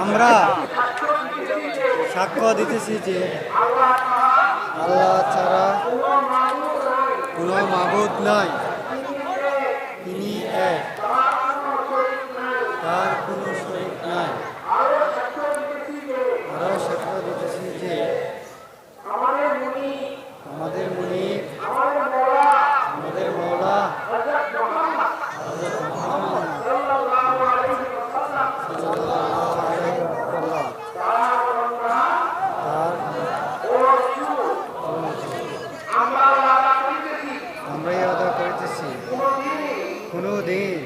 আমরা সাক্ষ্য দিতেছি যে আল্লাহ ছাড়া কোনো মাবুদ নাই, তিনি এক, তার কোনো শরীক নাই। আরও সাক্ষ্য দিতেছি যে আমাদের মুনিব, আমাদের মওলা হযরত মুহাম্মদ সাল্লাল্লাহু আলাইহি ওয়াসাল্লাম আমরাই আদা করিতেছি, কোনো দিন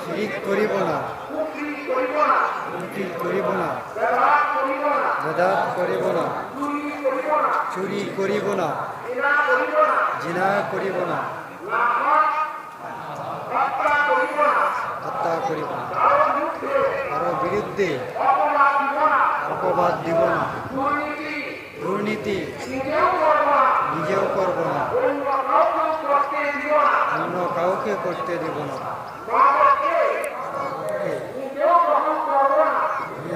শিরিক করিব না, মুশরিক করিব না, বেদাত করিব না, চুরি করিব না, জিনা করিব না, হত্যা করিব না, কারো বিরুদ্ধে অপবাদ দিব না, দুর্নীতি নিজেও করব না, অন্য কাউকে করতে দিব না।